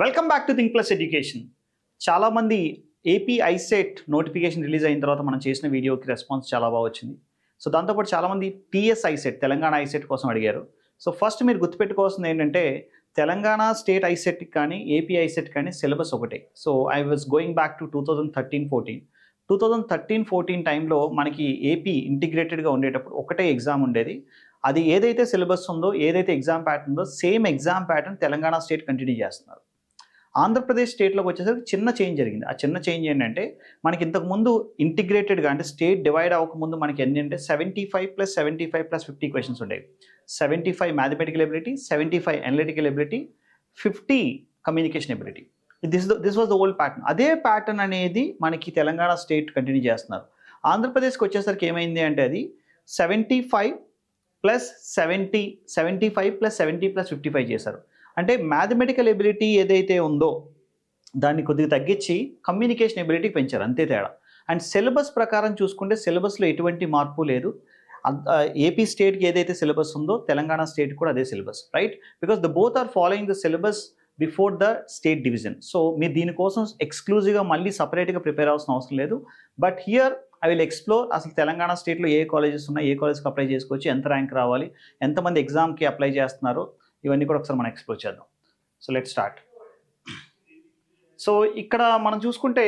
Welcome back to think plus education. చాలామంది AP ICET notification release అయిన తర్వాత మనం చేసిన వీడియోకి రెస్పాన్స్ చాలా బాగా వచ్చింది. సో దాంతోపాటు చాలామంది టీఎస్ ఐసెట్ తెలంగాణ ఐసెట్ కోసం అడిగారు. సో ఫస్ట్ మీరు గుర్తుపెట్టుకోవాల్సింది ఏంటంటే తెలంగాణ స్టేట్ ఐసెట్ కానీ ఏపీ ఐసెట్ కానీ సిలబస్ ఒకటే. So I was going back to 2013-14 టైంలో మనకి ఏపీ ఇంటిగ్రేటెడ్గా ఉండేటప్పుడు ఒకటే ఎగ్జామ్ ఉండేది. అది ఏదైతే సిలబస్ ఉందో, ఏదైతే ఎగ్జామ్ ప్యాటర్న్ ఉందో same exam pattern Telangana state continue చేస్తున్నారు. ఆంధ్రప్రదేశ్ స్టేట్లోకి వచ్చేసరికి చిన్న చేంజ్ జరిగింది. ఆ చిన్న చేంజ్ ఏంటంటే మనకి ఇంతకుముందు ఇంటిగ్రేటెడ్గా అంటే స్టేట్ డివైడ్ అవ్వకముందు మనకి ఎన్ని అంటే 75+50 క్వశ్చన్స్ ఉండేవి. 75 mathematical ability, 75 analytical ability, 50 communication ability. This was the old pattern. అదే ప్యాటర్న్ అనేది మనకి తెలంగాణ స్టేట్ కంటిన్యూ చేస్తున్నారు. ఆంధ్రప్రదేశ్కి వచ్చేసరికి ఏమైంది అంటే అది 75+70+55 చేశారు. అంటే మ్యాథమెటికల్ ఎబిలిటీ ఏదైతే ఉందో దాన్ని కొద్దిగా తగ్గించి కమ్యూనికేషన్ ఎబిలిటీ పెంచారు, అంతే తేడా. అండ్ సిలబస్ ప్రకారం చూసుకుంటే సిలబస్లో ఎటువంటి మార్పు లేదు. ఏపీ స్టేట్కి ఏదైతే సిలబస్ ఉందో తెలంగాణ స్టేట్ కూడా అదే syllabus, right? Because the both are following the syllabus before the state division. So మీరు దీనికోసం ఎక్స్క్లూజివ్గా మళ్ళీ సపరేట్గా ప్రిపేర్ అవ్వాల్సిన అవసరం లేదు. But here I will explore అసలు తెలంగాణ స్టేట్లో ఏ కాలేజెస్ ఉన్నాయి, ఏ కాలేజ్కి అప్లై చేసుకోవచ్చు, ఎంత ర్యాంక్ రావాలి, ఎంతమంది ఎగ్జామ్కి అప్లై చేస్తున్నారో ఇవన్నీ కూడా ఒకసారి మనం ఎక్స్ప్లోర్ చేద్దాం. So let start. సో ఇక్కడ మనం చూసుకుంటే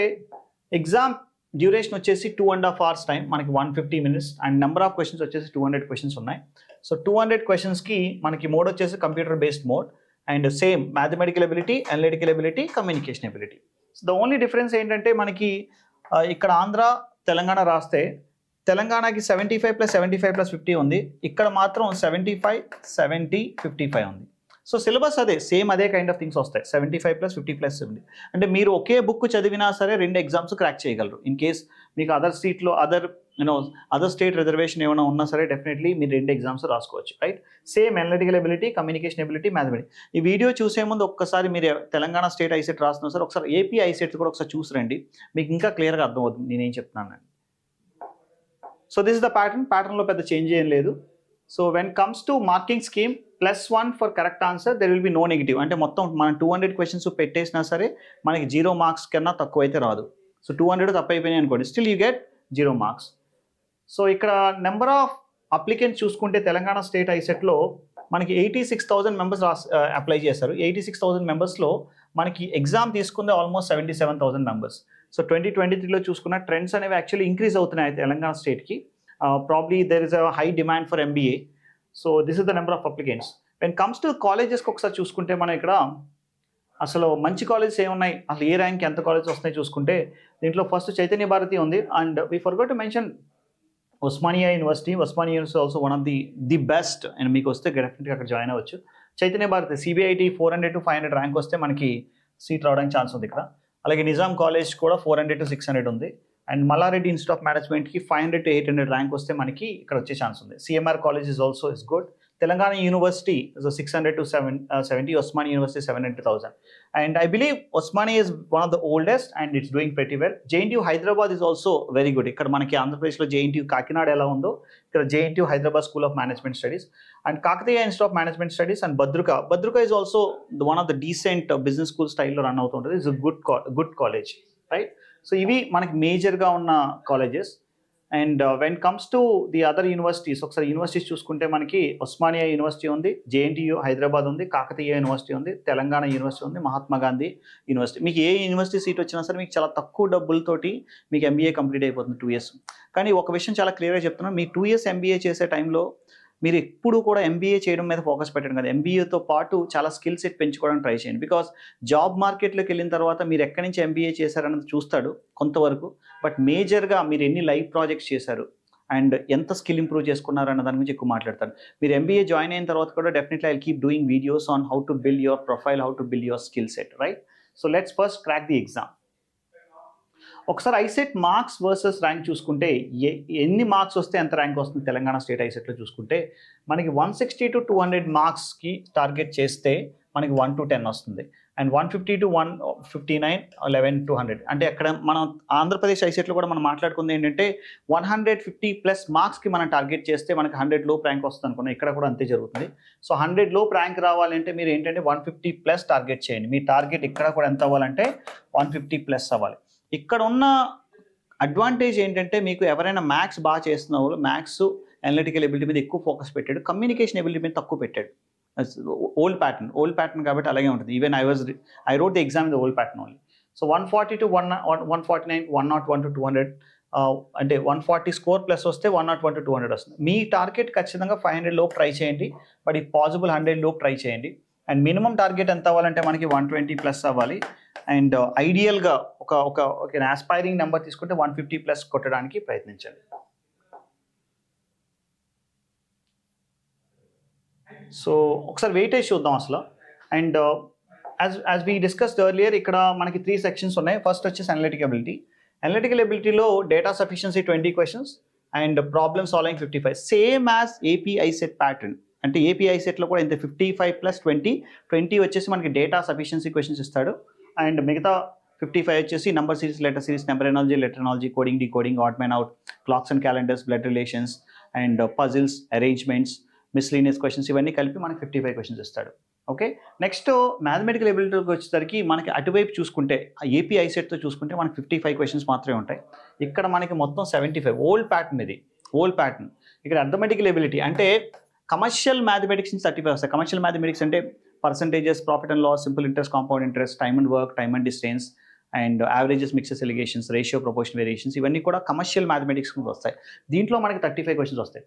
ఎగ్జామ్ డ్యూరేషన్ వచ్చేసి 2.5 hours టైం, మనకి 150 minutes. And number of questions వచ్చేసి 200 క్వశ్చన్స్ ఉన్నాయి. సో 200 క్వశ్చన్స్కి మనకి మోడ్ వచ్చేసి computer based mode and same mathematical ability, analytical ability, communication ability. So the only difference ఏంటంటే మనకి ఇక్కడ ఆంధ్ర తెలంగాణ రాస్తే తెలంగాణకి 75+75+50 ఉంది, ఇక్కడ మాత్రం 75-70-55 ఉంది. సో సిలబస్ అదే, సేమ్ అదే కైండ్ ఆఫ్ థింగ్స్ వస్తాయి. 75+50+70 అంటే మీరు ఒకే బుక్ చదివినా సరే 2 ఎగ్జామ్స్ క్రాక్ చేయగలరు. ఇన్ కేస్ మీకు అదర్ స్టేట్ రిజర్వేషన్ ఏమైనా ఉన్నా సరే డెఫినెట్లీ మీరు 2 ఎగ్జామ్స్ రాసుకోవచ్చు, right? Same analytical ability, communication ability, mathematics. ఈ వీడియో చూసే ముందు ఒక్కసారి మీరు తెలంగాణ స్టేట్ ఐసెట్ రాస్తున్నా సరే ఒకసారి ఏపీ ఐసెట్ కూడా ఒకసారి చూసిరండి, మీకు ఇంకా క్లియర్గా అర్థమవుతుంది నేనేం చెప్తున్నాను. సో దిస్ ఇస్ ద ప్యాటర్న్లో పెద్ద చేంజ్ ఏం లేదు. So when comes to marking scheme, +1 for correct answer, there will be no negative. అంటే మొత్తం మనం 200 క్వశ్చన్స్ పెట్టేసినా సరే మనకి 0 మార్క్స్ కన్నా తక్కువ అయితే రాదు. సో 200 తప్పు అయిపోయినాయి అనుకోండి, still you get 0 marks. So ఇక్కడ నెంబర్ ఆఫ్ అప్లికెంట్స్ చూసుకుంటే తెలంగాణ స్టేట్ ఐసెట్లో మనకి 86,000 మెంబర్స్ అప్లై చేశారు. 86,000 మెంబర్స్లో మనకి ఎగ్జామ్ తీసుకుంది ఆల్మోస్ట్ 77,000 మెంబర్స్. సో 2023లో చూసుకున్న ట్రెండ్స్ అనేవి యాక్చువల్లీ ఇంక్రీజ్ అవుతున్నాయి తెలంగాణ స్టేట్కి. Probably there is a high demand for MBA. So this is the number of applicants. When comes to కాలేజెస్కి ఒకసారి చూసుకుంటే మనం ఇక్కడ అసలు మంచి కాలేజెస్ ఏమున్నాయి, అసలు ఏ ర్యాంక్ ఎంత కాలేజెస్ వస్తున్నాయి చూసుకుంటే దీంట్లో ఫస్ట్ చైతన్య భారతి ఉంది. And we forgot to mention Osmania university. Osmania university also one of the best. And మీకు వస్తే డెఫినెట్గా అక్కడ జాయిన్ అవ్వచ్చు. చైతన్య భారతి CBIT 400-500 ర్యాంక్ వస్తే మనకి సీట్ రావడానికి ఛాన్స్ ఉంది ఇక్కడ. అలాగే నిజాం కాలేజ్ కూడా 400-600 ఉంది. అండ్ మల్లారెడ్డి ఇన్స్టిట్యూట్ ఆఫ్ మేనేజ్మెంట్కి 500-800 ర్యాంక్ వస్తే మనకి ఇక్కడ వచ్చే ఛాన్స్ ఉంది. CMR college is also is good. Telangana university 600-770, Osmania university 700,000. And I believe Osmania is one of the oldest and it's doing pretty well. JNTU Hyderabad is also very good. ఇక్కడ మనకి ఆంధ్రప్రదేశ్లో JNTU Kakinada ఎలా ఉందో ఇక్కడ JNTU Hyderabad school of management studies and Kakatiya institute of management studies and Bhadraka is also one of the decent business school స్టైల్లో run అవుతుంటుంది. It's good college, right? So ఇవి మనకి మేజర్గా ఉన్న colleges. And when comes to the other universities, ఒకసారి universities చూసుకుంటే మనకి Osmania university ఉంది, JNTU హైదరాబాద్ ఉంది, కాకతీయ యూనివర్సిటీ ఉంది, తెలంగాణ యూనివర్సిటీ ఉంది, మహాత్మా గాంధీ యూనివర్సిటీ. మీకు ఏ యూనివర్సిటీ సీట్ వచ్చినా సరే మీకు చాలా తక్కువ డబ్బులతోటి మీకు MBA కంప్లీట్ అయిపోతుంది 2 years. కానీ ఒక విషయం చాలా క్లియర్గా చెప్తున్నాను, మీ 2 years MBA చేసే టైంలో మీరు ఎప్పుడు కూడా MBA చేయడం మీద ఫోకస్ పెట్టండి కదా. MBAతో పాటు చాలా స్కిల్ సెట్ పెంచుకోవడానికి ట్రై చేయండి. బికాస్ జాబ్ మార్కెట్లోకి వెళ్ళిన తర్వాత మీరు ఎక్కడి నుంచి MBA చేశారన్నది చూస్తాడు కొంతవరకు, బట్ మేజర్గా మీరు ఎన్ని లైవ్ ప్రాజెక్ట్స్ చేశారు అండ్ ఎంత స్కిల్ ఇంప్రూవ్ చేసుకున్నారు అన్న దాని గురించి ఎక్కువ మాట్లాడతారు. మీరు MBA జాయిన్ అయిన తర్వాత కూడా definitely I keep doing videos on how to build your profile, how to build your skill set, right? So let's first crack the exam. ఒకసారి ఐసెట్ మార్క్స్ వర్సెస్ ర్యాంక్ చూసుకుంటే ఎన్ని మార్క్స్ వస్తే ఎంత rank వస్తుంది Telangana state ఐసెట్లో చూసుకుంటే మనకి 160-200 మార్క్స్కి target చేస్తే మనకి 1 to 10 వస్తుంది. And 150 to 159 11 to 100. అంటే అక్కడ మనం ఆంధ్రప్రదేశ్ ఐసెట్లో కూడా మనం మాట్లాడుకుంది ఏంటంటే 150+ మార్క్స్కి మనం టార్గెట్ చేస్తే మనకి 100 లోపు ర్యాంక్ వస్తుంది అనుకున్నాం. ఇక్కడ కూడా అంతే జరుగుతుంది. సో 100 లోపు ర్యాంక్ రావాలంటే మీరు ఏంటంటే 150+ టార్గెట్ చేయండి. మీ టార్గెట్ ఇక్కడ కూడా ఎంత అవ్వాలంటే 150+ అవ్వాలి. ఇక్కడ ఉన్న అడ్వాంటేజ్ ఏంటంటే మీకు ఎవరైనా మ్యాథ్స్ బాగా చేస్తున్న వాళ్ళు మ్యాథ్స్ అనలిటికల్ ఎబిలిటీ మీద ఎక్కువ ఫోకస్ పెట్టాడు, కమ్యూనికేషన్ ఎబిలిటీ మీద తక్కువ పెట్టాడు. ఓల్డ్ ప్యాటర్న్ కాబట్టి అలాగే ఉంటుంది. Even I wrote the exam in the old pattern only. So 140 to 149, 101 to 200, అంటే 140 స్కోర్ ప్లస్ వస్తే 101 to 200 వస్తుంది. మీ టార్గెట్ ఖచ్చితంగా 500 లోపు ట్రై చేయండి, బట్ ఈ పాసిబుల్ 100 లోపు ట్రై చేయండి. అండ్ మినిమం టార్గెట్ ఎంత అవ్వాలంటే మనకి 120+ అవ్వాలి. అండ్ ఐడియల్గా ఒక ఆస్పైరింగ్ నెంబర్ తీసుకుంటే 150+ కొట్టడానికి ప్రయత్నించండి. సో ఒకసారి వెయిటేజ్ చూద్దాం అసలు. And as we discussed earlier, ఇక్కడ మనకి 3 సెక్షన్స్ ఉన్నాయి. ఫస్ట్ వచ్చేసి అనలిటికల్ ఎబిలిటీలో data sufficiency 20 questions and problem solving 55, same as AP ICET pattern. అంటే ఏపీ ఐసెట్లో కూడా ఇంత 55 + 20 వచ్చేసి మనకి డేటా సఫిషియన్సీ క్వశ్చన్స్ ఇస్తాడు. అండ్ మిగతా 55 వచ్చేసి number series, letter series, number analogy, letter analogy, coding, decoding, odd man out, clocks and calendars, blood relations and puzzles, arrangements, miscellaneous questions, ఇవన్నీ కలిపి మనకి 55 క్వశ్చన్స్ ఇస్తాడు. ఓకే, నెక్స్ట్ మ్యాథమెటికల్ ఎబిలిటీకి వచ్చేసరికి మనకి అటువైపు చూసుకుంటే ఏపీ ఐసెట్తో చూసుకుంటే మనకి 55 క్వశ్చన్స్ మాత్రమే ఉంటాయి. ఇక్కడ మనకి మొత్తం 75. Old pattern. ఇక్కడ అర్థమెటికల్ ఎబిలిటీ అంటే కమర్షియల్ మ్యాథమెటిక్స్ నుంచి 35 వస్తాయి. కమర్షియల్ మ్యాథమెటిక్స్ అంటే percentages, profit and loss, simple interest, compound interest, time and work, time and distance and averages, mixes, alligations, ratio, proportion, variations, ఇవన్నీ కూడా కమర్షియల్ మ్యాథమెటిక్స్ నుంచి వస్తాయి. దీంట్లో మనకి 35 క్వశ్చన్స్ వస్తాయి.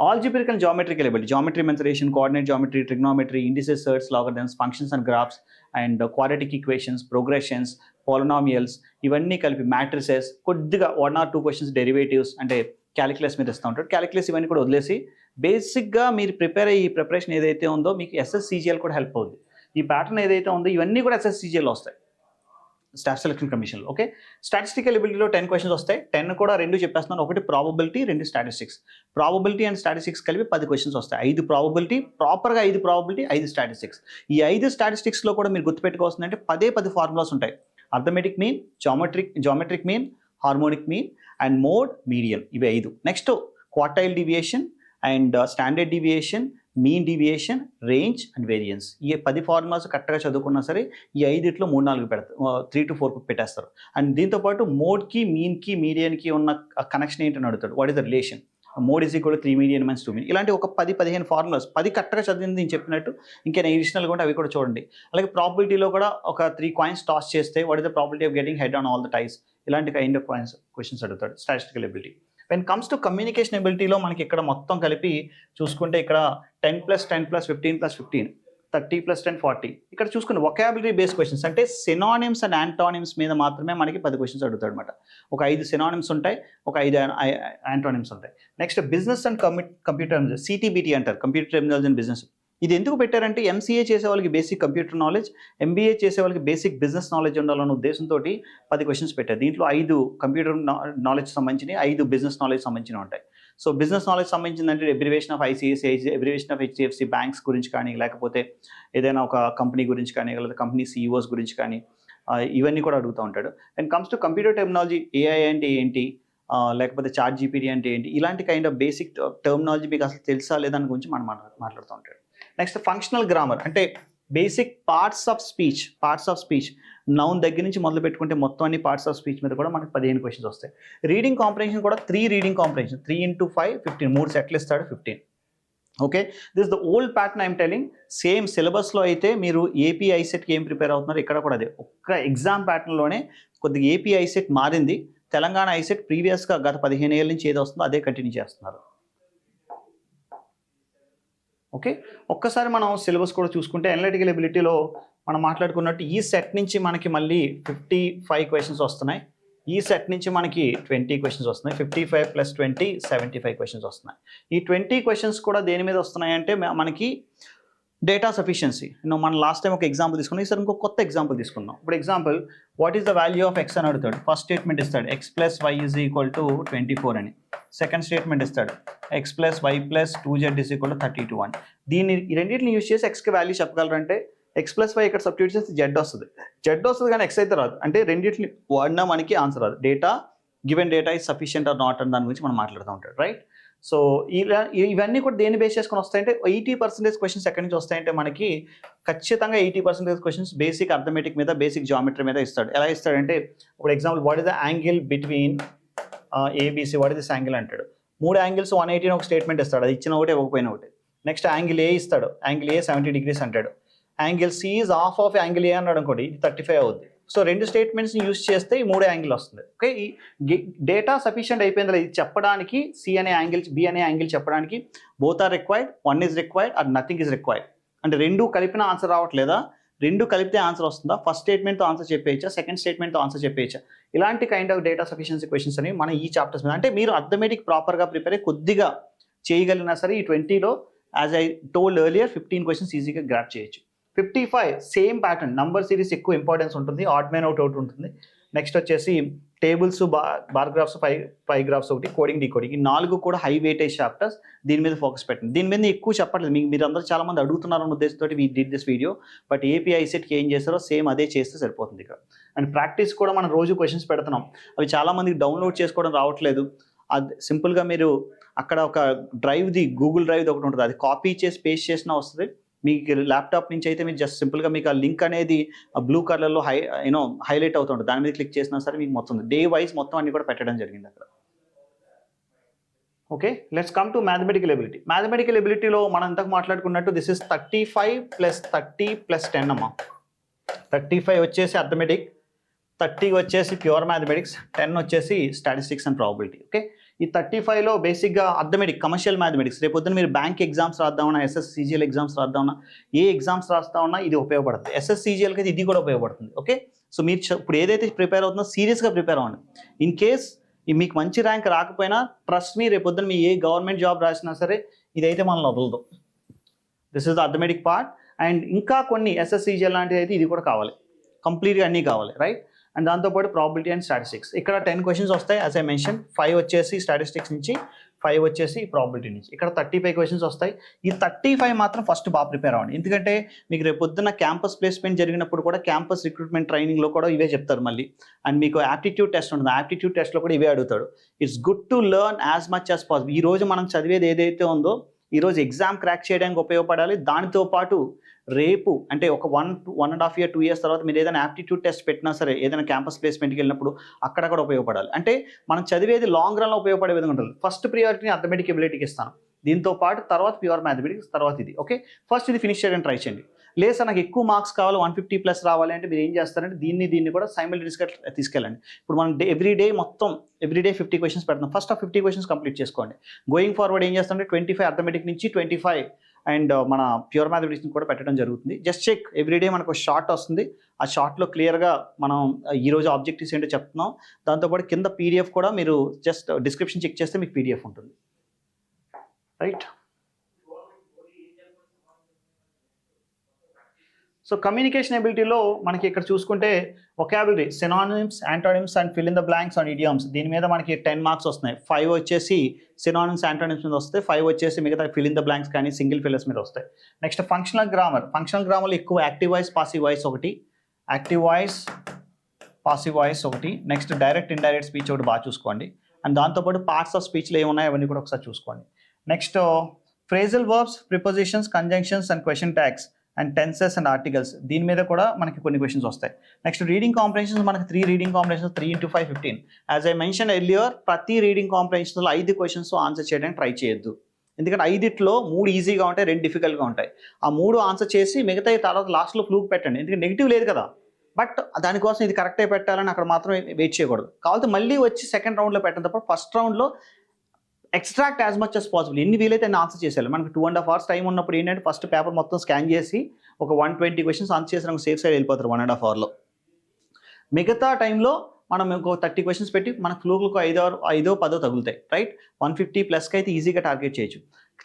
Algebraic and geometrical ability, geometry, mensuration, coordinate geometry, trigonometry, indices, surds, logarithms, functions and graphs and quadratic equations, progressions, polynomials, ఇవన్నీ కలిపి matrices, కొద్దిగా 1 or 2 క్వశ్చన్స్ డెరివేటివ్స్ అంటే క్యాలిక్యులస్ మీద ఇస్తూ ఉంటాడు. క్యాలిక్యులస్ ఇవన్నీ కూడా వదిలేసి బేసిక్గా మీరు ప్రిపేర్ అయ్యి ఈ ప్రిపరేషన్ ఏదైతే ఉందో మీకు SSCGL కూడా హెల్ప్ అవుతుంది. ఈ ప్యాటర్న్ ఏదైతే ఉందో ఇవన్నీ కూడా SSCGL వస్తాయి, స్టాఫ్ సెలక్షన్ కమిషన్లో. ఓకే, స్టాటిస్టికల్ ఎబిలిటీలో 10 క్వశ్చన్స్ వస్తాయి. 10 కూడా 2 చెప్పేస్తున్నాను, ఒకటి probability, 2 statistics. Probability and statistics కలిపి 10 క్వశ్చన్స్ వస్తాయి. 5 ప్రాబబిలిటీ, ప్రాపర్గా 5 ప్రాబబిలిటీ, 5 స్టాటిస్టిక్స్. ఈ 5 స్టాటిస్టిక్స్లో కూడా మీరు గుర్తుపెట్టుకోవాల్సిందంటే 10 ఫార్ములాస్ ఉంటాయి. Arithmetic mean, geometric mean, harmonic mean and mode, median, ఇవి 5. Next quartile deviation and standard deviation, mean deviation, range and variance. ఈ 10 ఫార్ములాస్ కరెక్ట్గా చదువుకున్నా సరే ఈ 5 3-4 పెడతారు, 3 to 4 పెట్టేస్తారు. అండ్ దీంతోపాటు మోడ్కి, మీన్కి, మీడియన్కి ఉన్న కనెక్షన్ ఏంటని అడుగుతాడు. What is the relation? Mode is equal 3 median - 2 mean. ఇలాంటి ఒక 10-15 ఫార్ములాస్, 10 కరెక్ట్గా చదివింది నేను చెప్పినట్టు. ఇంకా ఎడిషనల్గా ఉంటే అవి కూడా చూడండి. అలాగే ప్రాబిలిటీలో కూడా ఒక 3 కాయిన్స్ టాస్ చేస్తే what is the probability of getting head on all the times, ఇలాంటి కైండ్ ఆఫ్ క్వశ్చన్స్ అడుగుతాడు. Statistical ability. When comes to communication ఎబిలిటీలో మనకి ఇక్కడ మొత్తం కలిపి చూసుకుంటే ఇక్కడ 10 + 10 + 15 + 15, 30 + 10 40. ఇక్కడ చూసుకుని వొకాబులరీ బేస్డ్ క్వశ్చన్స్ అంటే సినానిమ్స్ అండ్ యాంటానిమ్స్ మీద మాత్రమే మనకి 10 క్వశ్చన్స్ అడుగుతాడు అనమాట. ఒక 5 సినానిమ్స్ ఉంటాయి, ఒక 5 యాంటానిమ్స్ ఉంటాయి. Next business and computer, CTBT అంటారు, కంప్యూటర్ టెర్మినాలజీ అండ్ బిజినెస్. ఇది ఎందుకు పెట్టారంటే MCA చేసే వాళ్ళకి బేసిక్ కంప్యూటర్ నాలెడ్జ్, MBA చేసే వాళ్ళకి బేసిక్ బిజినెస్ నాలెడ్జ్ ఉండాలన్న ఉద్దేశంతో 10 క్వశ్చన్స్ పెట్టారు. దీంట్లో 5 కంప్యూటర్ నాలెడ్జ్ సంబంధించినవి, 5 బిజినెస్ నాలెడ్జ్ సంబంధించినవి ఉంటాయి. సో బిజినెస్ నాలెడ్జ్ సంబంధించిందంటే abbreviation of ICICI, abbreviation of HDFC banks గురించి కానీ, లేకపోతే ఏదైనా ఒక కంపెనీ గురించి కానీ, లేదా కంపెనీ CEOs గురించి కానీ, ఇవన్నీ కూడా అడుగుతూ ఉంటాడు. And comes to computer terminology, AI అంటే ఏంటి, లేకపోతే ChatGPT అంటే ఏంటి, ఇలాంటి కైండ్ ఆఫ్ బేసిక్ టెర్మినాలజీ మీకు అసలు తెలుసా లేదాని గురించి మనం మాట్లాడుతూ ఉంటాడు. నెక్స్ట్ ఫంక్షనల్ గ్రామర్ అంటే basic parts of speech, noun దగ్గర నుంచి మొదలు పెట్టుకుంటే మొత్తం అన్ని పార్ట్స్ ఆఫ్ స్పీచ్ మీద కూడా మనకి 15 క్వశ్చన్స్ వస్తాయి. రీడింగ్ కాంప్రహెన్షన్ కూడా 3 రీడింగ్ కాంప్రహెన్షన్, 3 × 5 15, 3 సెట్లు ఇస్తాడు, 15. Okay, this the old pattern I'm telling. Same సిలబస్లో అయితే మీరు ఏపీ ఐసెట్కి ఏం ప్రిపేర్ అవుతున్నారు, ఇక్కడ కూడా అదే ఒక్క ఎగ్జామ్ ప్యాటర్న్లోనే కొద్దిగా ఏపీ ఐసెట్ మారింది. తెలంగాణ ఐసెట్ ప్రీవియస్గా గత 15 ఏళ్ళ నుంచి ఏదో వస్తుందో అదే కంటిన్యూ చేస్తున్నారు. ఓకే, ఒక్కసారి మనం సిలబస్ కూడా చూసుకుంటే అనలిటికల్ ఎబిలిటీలో మనం మాట్లాడుకున్నట్టు ఈ సెట్ నుంచి మనకి మళ్ళీ 55 క్వశ్చన్స్ వస్తున్నాయి. ఈ సెట్ నుంచి మనకి 20 క్వశ్చన్స్ వస్తున్నాయి. 55 + 20 75 క్వశ్చన్స్ వస్తున్నాయి. ఈ 20 క్వశ్చన్స్ కూడా దేని మీద వస్తున్నాయి అంటే మనకి డేటా సఫిషియన్సీ. మనం లాస్ట్ టైం ఒక ఎగ్జాంపుల్ తీసుకున్నాం, ఈసారి ఇంకో కొత్త ఎగ్జాంపుల్ తీసుకుందాం. ఇప్పుడు example what is the value of x అని అడుగుతాడు. ఫస్ట్ స్టేట్మెంట్ ఇస్తాడు x + y = 24 అని. సెకండ్ స్టేట్మెంట్ ఇస్తాడు x + y + 2z = 32 అని. దీన్ని ఈ రెండింటిని యూజ్ చేసి xకి వాల్యూ చెప్పగలరంటే x+y ఇక్కడ సబ్స్టిట్యూట్ చేస్తే z వస్తుంది కానీ x అయితే రాదు. అంటే రెండింటిని వాడినా మనకి ఆన్సర్ రాదు. Data given data is sufficient are not అని దాని గురించి మనం మాట్లాడుతూ ఉంటాడు, రైట్? సో ఇవన్నీ కూడా దేన్ని బేస్ చేసుకొని వస్తాయంటే 80% క్వశ్చన్స్ ఎక్కడి నుంచి వస్తాయంటే మనకి ఖచ్చితంగా 80% క్వశ్చన్స్ బేసిక్ అర్థమెటిక్ మీద, బేసిక్ జామెట్రీ మీద ఇస్తాడు. ఎలా ఇస్తాడంటే ఇప్పుడు example what is the angle between ABC, what is this angle అంటాడు. 3 యాంగిల్స్ 180 ఒక స్టేట్మెంట్ ఇస్తాడు, అది ఇచ్చిన ఒకటి ఇవ్వకపోయినా ఒకటి. నెక్స్ట్ యాంగిల్ ఏ ఇస్తాడు, యాంగిల్ ఏ 70 degrees అంటాడు. Angle C is half of angle A అన్నాడు అనుకోండి, ఇది 35 అవుద్ది. సో 2 స్టేట్మెంట్స్ని యూజ్ చేస్తే ఈ 3 యాంగిల్ వస్తుంది. ఓకే, ఈ డేటా సఫిషియంట్ అయిపోయింది ఇది చెప్పడానికి, సి అనే యాంగిల్ బి అనే యాంగిల్ చెప్పడానికి both are required, 1 is required or nothing is required. అంటే 2 కలిపిన ఆన్సర్ రావట్లేదా, 2 కలిపితే ఆన్సర్ వస్తుందా, ఫస్ట్ స్టేట్మెంట్తో ఆన్సర్ చెప్పేయచ్చా, సెకండ్ స్టేట్మెంట్తో ఆన్సర్ చెప్పేయచ్చా, ఇలాంటి kind of data sufficiency questions అనేవి మన ఈ చాప్టర్స్ మీద. అంటే మీరు అర్థమెటిక్ ప్రాపర్గా ప్రిపేర్ అయ్యి కొద్దిగా చేయగలిగినా సరే ఈ 20లో as I told earlier 15 questions ఈజీగా గ్రాప్ చేయొచ్చు. 55 సేమ్ ప్యాటర్న్, నంబర్ సిరీస్ ఎక్కువ ఇంపార్టెన్స్ ఉంటుంది, ఆడ్ మ్యాన్ అవుట్ ఉంటుంది. నెక్స్ట్ వచ్చేసి tables, bar graphs, pie graphs ఒకటి, కోడింగ్ డీకోడింగ్, ఈ 4 కూడా హై వెయిటేజ్ చాప్టర్స్. దీని మీద ఫోకస్ పెట్టండి. దీని మీద ఎక్కువ చెప్పట్లేదు, మీరు అందరూ చాలా మంది అడుగుతున్నారన్న ఉద్దేశంతో we did this video. But ఏపీఐసెట్కి ఏం చేస్తారో సేమ్ అదే చేస్తే సరిపోతుంది ఇక్కడ. అండ్ ప్రాక్టీస్ కూడా మనం రోజు క్వశ్చన్స్ పెడుతున్నాం, అవి చాలా మందికి డౌన్లోడ్ చేసుకోవడం రావట్లేదు. అది సింపుల్గా మీరు అక్కడ ఒక డ్రైవ్ది, గూగుల్ డ్రైవ్ది ఒకటి ఉంటుంది, అది కాపీ చేసి పేస్ట్ చేసినా వస్తుంది. మీకు ల్యాప్టాప్ నుంచి అయితే మీరు జస్ట్ సింపుల్గా మీకు ఆ లింక్ అనేది బ్లూ కలర్లో హైలైట్ అవుతుంటుంది, దాని మీద క్లిక్ చేసినా సరే మీకు మొత్తం డే వైజ్ మొత్తం అన్ని కూడా పెట్టడం జరిగింది అక్కడ. Okay, let's come to mathematical ability. Mathematical ఎబిలిటీలో మనం ఇంతకు మాట్లాడుకున్నట్టు దిస్ ఇస్ 35 + 30 + 10 అమ్మా. 35 వచ్చేసి అర్థమెటిక్, 30 వచ్చేసి ప్యూర్ మ్యాథమెటిక్స్, 10 వచ్చేసి స్టాటిస్టిక్స్ అండ్ ప్రాబబిలిటీ. ఓకే, ఈ 35లో బేసిక్గా అర్థమెటిక్, కమర్షియల్ మ్యాథమెటిక్స్. రేపు పొద్దున మీరు బ్యాంక్ ఎగ్జామ్స్ రాద్దామన్నా, SSCGL ఎగ్జామ్స్ రాద్దామన్నా, ఏ ఎగ్జామ్స్ రాస్తా ఉన్నా ఇది ఉపయోగపడుతుంది. SSCGLకి అయితే ఇది కూడా ఉపయోగపడుతుంది. ఓకే, సో మీరు ఇప్పుడు ఏదైతే ప్రిపేర్ అవుతుందో సీరియస్గా ప్రిపేర్ అవ్వండి. ఇన్ కేస్ మీకు మంచి ర్యాంక్ రాకపోయినా ట్రస్ట్ మీ, రేపు పొద్దున మీ ఏ గవర్నమెంట్ జాబ్ రాసినా సరే ఇదైతే మనల్ని వదలదు. This is the arithmetic part. And ఇంకా కొన్ని SSCGL లాంటివి అయితే ఇది కూడా కావాలి, కంప్లీట్గా అన్నీ కావాలి, రైట్? అండ్ దాంతోపాటు ప్రాబిలిటీ అండ్ స్టాటిస్టిక్స్. ఇక్కడ 10 క్వశ్చన్స్ వస్తాయి యాజ్ ఐ మెన్షన్. 5 వచ్చేసి స్టాటిస్టిక్స్ నుంచి, 5 వచ్చేసి ప్రాబిలిటీ నుంచి. ఇక్కడ 35 క్వశ్చన్స్ వస్తాయి. ఈ 35 మాత్రం ఫస్ట్ బాగా ప్రిపేర్ అవ్వండి, ఎందుకంటే మీకు రేపు పొద్దున్న క్యాంపస్ ప్లేస్మెంట్ జరిగినప్పుడు కూడా, క్యాంపస్ రిక్రూట్మెంట్ ట్రైనింగ్లో కూడా ఇవే చెప్తారు మళ్ళీ. అండ్ మీకు యాప్టిట్యూడ్ టెస్ట్ ఉంటుంది, యాప్టిట్యూడ్ టెస్ట్లో కూడా ఇవే అడుగుతాడు. It's good to learn as much as possible. ఈ రోజు మనం చదివేది ఏదైతే ఉందో ఈరోజు ఎగ్జామ్ క్రాక్ చేయడానికి ఉపయోగపడాలి. దానితో పాటు రేపు అంటే ఒక 1.5 year 2 years తర్వాత మీరు ఏదైనా యాప్టిట్యూడ్ టెస్ట్ పెట్టినా సరే, ఏదైనా క్యాంపస్ ప్లేస్మెంట్కి వెళ్ళినప్పుడు అక్కడ కూడా ఉపయోగపడాలి. అంటే మనం చదివేది లాంగ్ రన్లో ఉపయోగపడే విధంగా ఉంటుంది. ఫస్ట్ ప్రియారిటీని అర్థమెటిక్ ఎబిలిటీకి ఇస్తాను, దీంతో పాటు తర్వాత ప్యూర్ మ్యాథమెటిక్స్, తర్వాత ఇది. ఓకే, ఫస్ట్ ఇది ఫినిష్ చేయడానికి ట్రై చేయండి. లేదు సార్ నాకు ఎక్కువ మార్క్స్ కావాలి, 150+ రావాలి అంటే మీరు ఏం చేస్తారంటే దీన్ని కూడా సైమల్టేనియస్గా తీసుకెళ్ళండి. ఇప్పుడు మనం ఎవ్రీడే 50 క్వశ్చన్స్ పెడతాం. ఫస్ట్ ఆ 50 క్వశ్చన్స్ కంప్లీట్ చేసుకోండి. గోయింగ్ ఫార్వర్డ్ ఏం చేస్తారంటే 25 అర్థమెటిక్ నుంచి 25 అండ్ మన ప్యూర్ మ్యాథమెటిక్స్ని కూడా పెట్టడం జరుగుతుంది. జస్ట్ చెక్, ఎవ్రీడే మనకు షార్ట్ వస్తుంది, ఆ షార్ట్లో క్లియర్గా మనం ఈరోజు ఆబ్జెక్టివ్స్ ఏంటో చెప్తున్నాం. దాంతోపాటు కింద PDF కూడా మీరు జస్ట్ డిస్క్రిప్షన్ చెక్ చేస్తే మీకు PDF ఉంటుంది, రైట్? సో కమ్యూనికేషన్ ఎబిలిటీలో మనకి ఇక్కడ చూసుకుంటే vocabulary, synonyms, antonyms and fill in the blanks and idioms, దీని మీద మనకి 10 మార్క్స్ వస్తున్నాయి. 5 వచ్చేసి సినానిమ్స్, యాంటోనిమ్స్ మీద వస్తాయి, 5 వచ్చేసి మిగతా ఫిల్ ఇన్ ద బ్లాంక్స్ కానీ సింగిల్ ఫిల్లర్స్ మీద వస్తాయి. నెక్స్ట్ ఫంక్షనల్ గ్రామర్లో ఎక్కువ యాక్టివ్ వాయిస్, పాసివ్ వాయిస్ ఒకటి, యాక్టివ్ వాయిస్, పాసివ్ వాయిస్ ఒకటి. నెక్స్ట్ డైరెక్ట్ ఇండైరెక్ట్ స్పీచ్ ఒకటి బాగా చూసుకోండి. అండ్ దాంతోపాటు పార్ట్స్ ఆఫ్ స్పీచ్లో ఏమున్నాయి అవన్నీ కూడా ఒకసారి చూసుకోండి. Next phrasal verbs, prepositions, conjunctions and question tags and tenses and articles, దీని మీద కూడా మనకి కొన్ని క్వశ్చన్స్ వస్తాయి. నెక్స్ట్ రీడింగ్ కాంప్రహెన్షన్స్, మనకి 3 reading comprehensions, 3 × 5 15. As I mention earlier, ప్రతి రీడింగ్ కాంప్రహెన్షన్స్లో 5 క్వశ్చన్స్ ఆన్సర్ చేయడానికి ట్రై చేయొద్దు, ఎందుకంటే 5లో 3 ఈజీగా ఉంటాయి, 2 డిఫికల్ట్గా ఉంటాయి. ఆ 3 ఆన్సర్ చేసి మిగతా తర్వాత లాస్ట్లో ఫ్లూక్ పెట్టండి, ఎందుకంటే నెగిటివ్ లేదు కదా. బట్ దానికోసం ఇది కరెక్టే పెట్టాలని అక్కడ మాత్రం వెయిట్ చేయకూడదు. కాబట్టి మళ్ళీ వచ్చి సెకండ్ రౌండ్లో పెట్టిన తప్ప ఫస్ట్ రౌండ్లో extract as much as possible, ఎన్ని వీలైతే అన్ని ఆన్సర్ చేసేయాలి. మనకు 2.5 hours టైం ఉన్నప్పుడు ఏంటంటే ఫస్ట్ పేపర్ మొత్తం స్కాన్ చేసి ఒక 120 క్వశ్చన్స్ ఆన్సర్ చేసిన సేఫ్ సైడ్ వెళ్ళిపోతారు 1.5 hourలో. మిగతా టైంలో మనం ఇంకో 30 క్వశ్చన్స్ పెట్టి మన ఫ్లూక్లకు 5 or 10 తగులుతాయి, రైట్? 150+ అయితే ఈజీగా టార్గెట్ చేయొచ్చు.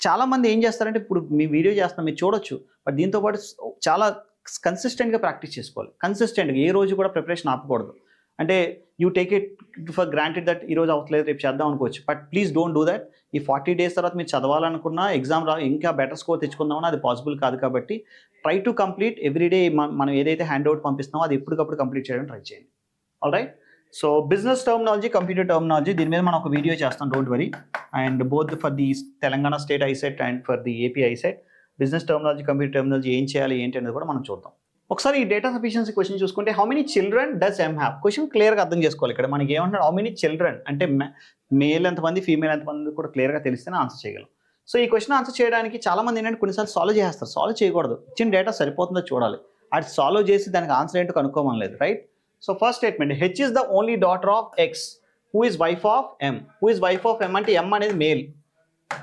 చాలామంది ఏం చేస్తారంటే ఇప్పుడు మీ వీడియో చేస్తాం మీరు చూడొచ్చు, బట్ దీంతోపాటు చాలా కన్సిస్టెంట్గా ప్రాక్టీస్ చేసుకోవాలి. కన్సిస్టెంట్గా ఏ రోజు కూడా ప్రిపరేషన్ ఆపకూడదు. అంటే you take it for granted that ఈరోజు అవ్వట్లేదు రేపు చేద్దాం అనుకోవచ్చు, but please don't do that. ఈ 40 days తర్వాత మీరు చదవాలనుకున్నా ఎగ్జామ్ ఇంకా బెటర్ స్కోర్ తెచ్చుకుందామని అది పాసిబుల్ కాదు. కాబట్టి ట్రై టు కంప్లీట్ ఎవ్రీడే. మనం ఏదైతే హ్యాండ్ అవుట్ పంపిస్తున్నామో అది ఎప్పటికప్పుడు కంప్లీట్ చేయడం ట్రై చేయండి. All right. So business terminology, computer terminology, దీని మీద మనం ఒక వీడియో చేస్తాం, don't worry. And both for the Telangana state ICET and for the AP ICET business terminology, computer terminology ఏం చేయాలి ఏంటి అనేది కూడా మనం చూద్దాం. ఒకసారి ఈ డేటా సఫిషియన్సీ క్వశ్చన్ చూసుకుంటే how many children does M have? Question క్లియర్గా అర్థం చేసుకోవాలి. ఇక్కడ మనకి ఏమంటున్నాడు, హౌ మెనీ చిల్డ్రన్ అంటే మేల్ ఎంతమంది ఫీమేల్ ఎంతమంది కూడా క్లియర్గా తెలిస్తేనే ఆన్సర్ చేయగలం. సో ఈ క్వశ్చన్ ఆన్సర్ చేయడానికి చాలామంది ఏంటంటే కొన్నిసార్లు సాల్వ్ చేస్తారు. సాల్వ్ చేయకూడదు, ఇచ్చిన డేటా సరిపోతుందో చూడాలి. అది సాల్వ్ చేసి దానికి ఆన్సర్ ఏంటో కనుక్కోమని లేదు, right? So first statement, H is the only daughter of X who is wife of M. Who is wife of M అంటే ఎం అనేది మేల్,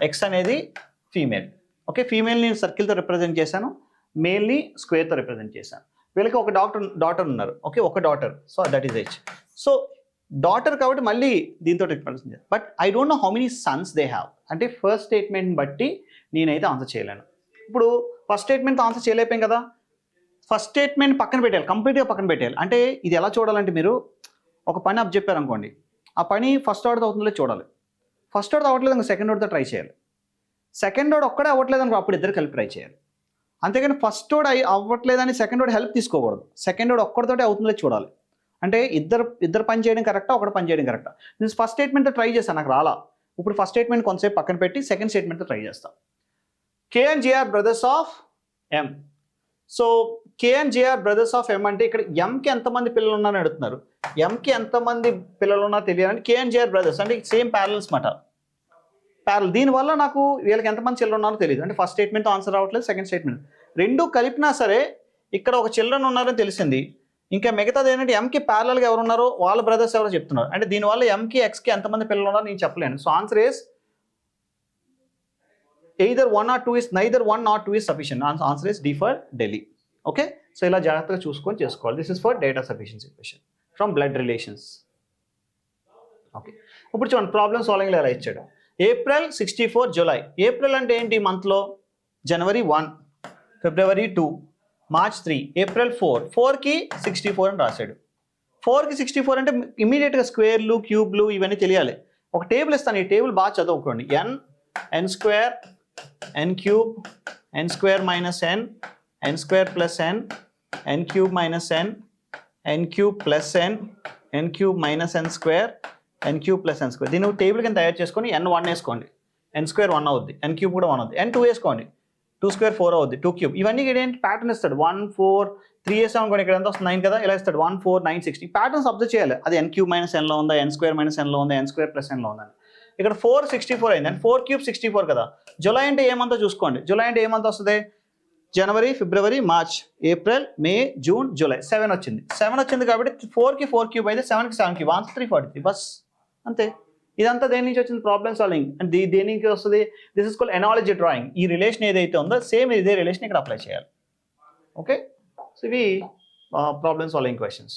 ఎక్స్ అనేది ఫీమేల్. ఓకే, ఫీమేల్ని సర్కిల్తో రిప్రజెంట్ చేశాను, మేల్ని స్క్వేర్తో రిప్రజెంట్ చేశాను. వీళ్ళకి ఒక డాటర్ ఉన్నారు. ఓకే, ఒక daughter, so that is H. So daughter కాబట్టి మళ్ళీ దీంతో రిప్రజెంట్ చేస్తాను. But I don't know how many Sons they have. అంటే ఫస్ట్ స్టేట్మెంట్ బట్టి నేనైతే ఆన్సర్ చేయలేను. ఇప్పుడు ఫస్ట్ స్టేట్మెంట్తో ఆన్సర్ చేయలేకపోయాం కదా, ఫస్ట్ స్టేట్మెంట్ పక్కన పెట్టాలి, కంప్లీట్గా పక్కన పెట్టాలి. అంటే ఇది ఎలా చూడాలంటే, మీరు ఒక పని అప్ చెప్పారు అనుకోండి, ఆ పని ఫస్ట్ ఆర్డర్ అవుతుందో చూడాలి. ఫస్ట్ ఆర్డర్ అవ్వట్లేదు ఇంకా సెకండ్ ఆర్డర్తో ట్రై చేయాలి. సెకండ్ ఆర్డర్ ఒక్కడే అవ్వట్లేదు అనుకో, అప్పుడు ఇద్దరు కలిపి ట్రై చేయాలి. అంతేగాని ఫస్ట్ ఆర్డర్ అవ్వట్లేదని సెకండ్ ఆర్డర్ హెల్ప్ తీసుకోకూడదు. సెకండ్ ఆర్డర్ ఒక్కడితోటే అవుతుందో చూడాలి. అంటే ఇద్దరు పని చేయడం కరెక్టా, ఒకటి పని చేయడం కరెక్టా? నేను ఫస్ట్ స్టేట్మెంట్తో ట్రై చేశాను, నాకు రాలా. ఇప్పుడు ఫస్ట్ స్టేట్మెంట్ కొంతసేపు పక్కన పెట్టి సెకండ్ స్టేట్మెంట్తో ట్రై చేస్తాను. K and J R brothers of M. So K and J R brothers of M అంటే ఇక్కడ ఎంకి ఎంతమంది పిల్లలు ఉన్నారని అడుగుతున్నారు. ఎంకి ఎంతమంది పిల్లలు ఉన్నారో తెలియాలంటే కే అండ్ జేఆర్ బ్రదర్స్ అంటే సేమ్ ప్యారలల్స్ మాట, ప్యారల్. దీనివల్ల నాకు వీళ్ళకి ఎంతమంది చిల్డ్రన్ ఉన్నారో తెలియదు. అంటే ఫస్ట్ స్టేట్మెంట్తో ఆన్సర్ రావట్లేదు, సెకండ్ స్టేట్మెంట్ రెండు కలిపినా సరే ఇక్కడ ఒక చిల్డ్రన్ ఉన్నారని తెలిసింది. ఇంకా మిగతాది ఏంటంటే ఎంకి ప్యారలల్గా ఎవరు ఉన్నారో వాళ్ళ బ్రదర్స్ ఎవరో చెప్తున్నారు. అంటే దీనివల్ల ఎంకి ఎక్స్కి ఎంతమంది పిల్లలు ఉన్నారో నేను చెప్పలేను. So answer is either 1 or 2 is neither 1 nor 2 is sufficient. Answer is D for Delhi. Okay, so ఇలా జాగ్రత్తగా చూసుకొని చేసుకోవాలి. This is for data sufficiency question from blood relations. Okay, ఇప్పుడు చూడండి ప్రాబ్లమ్ సాల్వింగ్లో ఎలా ఇచ్చాడు. April 64 July. ఏప్రిల్ అంటే ఏంటి మంత్లో? జనవరి 1, ఫిబ్రవరి 2, మార్చ్ 3, ఏప్రిల్ 4. 4కి 64 అని రాశాడు. 4కి 64 అంటే ఇమీడియట్గా స్క్వేర్లు క్యూబ్లు ఇవన్నీ తెలియాలి. ఒక టేబుల్ ఇస్తాను, ఈ టేబుల్ బాగా చదువుకోండి. n square, n cube, n square minus n, n square plus n, n cube minus n, n cube plus n, n cube minus n square, n cube plus n square. దీన్ని table కింద తయారు చేసుకొని n1 వేసుకోండి, n square 1 అవుద్ది, n cube కూడా 1 అవుద్ది, n2 వేసుకోండి, 2 square 4 అవుద్ది, 2 cube. ఇవన్నీ ఏంటి ప్యాటర్న్ ఇస్తాడు. 1 4 3 వేసాం అనుకోండి, ఇక్కడ ఎంత వస్తుంది 9 కదా, ఇలా ఇస్తాడు 1 4 9 16. ప్యాటర్న్స్ అబ్జర్వ్ చేయాలి. అది n cube minus n లో ఉందా, n square minus n లో ఉందా, n square plus n లో ఉందా. ఇక్కడ 4 64 అయింది, అండ్ 4 క్యూబ్ 64 కదా. జూలై అంటే ఏమంతా చూసుకోండి. జూలై అంటే ఏమంతా వస్తుంది? జనవరి, ఫిబ్రవరి, మార్చ్, ఏప్రిల్, మే, జూన్, జూలై. 7 వచ్చింది. 7 వచ్చింది కాబట్టి 4కి 4 క్యూబ్ అయితే 7కి 7 క్యూబ్, ఆన్సర్ 343. బస్ అంతే. ఇదంతా దేని నుంచి వచ్చింది? Problem solving. అండ్ దేనికి వస్తుంది? This is called analogy drawing. ఈ రిలేషన్ ఏదైతే ఉందో సేమ్ ఇదే రిలేషన్ ఇక్కడ అప్లై చేయాలి. ఓకే, సో ఇవి problem solving questions.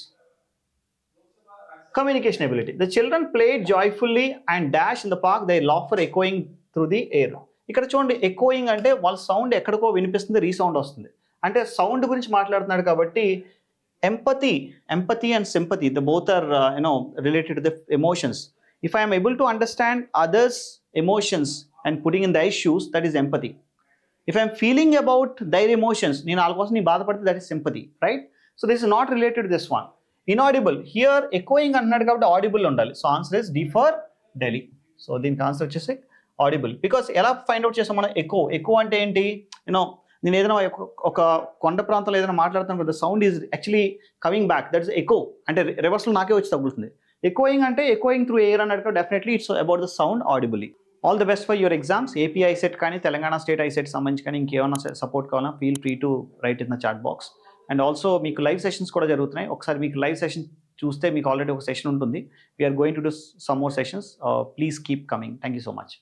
Communication ability. The children played joyfully and dashed in the park, their laughter echoing through the air. ఇక్కడ చూడండి, ఎకోయింగ్ అంటే వాళ్ళ సౌండ్ ఎక్కడికో వినిపిస్తుంది, రీసౌండ్ వస్తుంది. అంటే సౌండ్ గురించి మాట్లాడుతున్నాడు కాబట్టి empathy and sympathy, the both are related to the emotions. If I am able to understand others' emotions and putting in their shoes, that is empathy. If I am feeling about their emotions, నేను వాళ్ళ కోసం నీ బాధపడితే, that is sympathy, right? So this is not related to this one. Inaudible. Here echoing అంటున్నాడు కాబట్టి audible ఉండాలి. So answer is D for Delhi. So దీనికి answer వచ్చేసి audible. బికాస్ ఎలా ఫైండ్ అవుట్ చేస్తాం మనం? ఎకో అంటే ఏంటి? నేను ఏదైనా ఒక కొండ ప్రాంతంలో ఏదైనా మాట్లాడుతాను కదా, sound is actually coming back, that is echo. అంటే రివర్స్లో నాకే వచ్చి తగులుతుంది. ఎకోయింగ్ అంటే ఎకోయింగ్ త్రూ ఎయిర్ అన్నట్టు, definitely it's about the sound audibly. All the best for your exams. AP ICET కానీ తెలంగాణ స్టేట్ ఐసెట్ సంబంధించి కానీ ఇంకేమైనా సపోర్ట్ కావాలా, feel free to write in the chat box. And also మీకు live sessions కూడా జరుగుతున్నాయి. ఒకసారి మీకు లైవ్ సెషన్ చూస్తే మీకు ఆల్రెడీ ఒక సెషన్ ఉంటుంది. We're going to do some more sessions. Please keep coming. Thank you so much.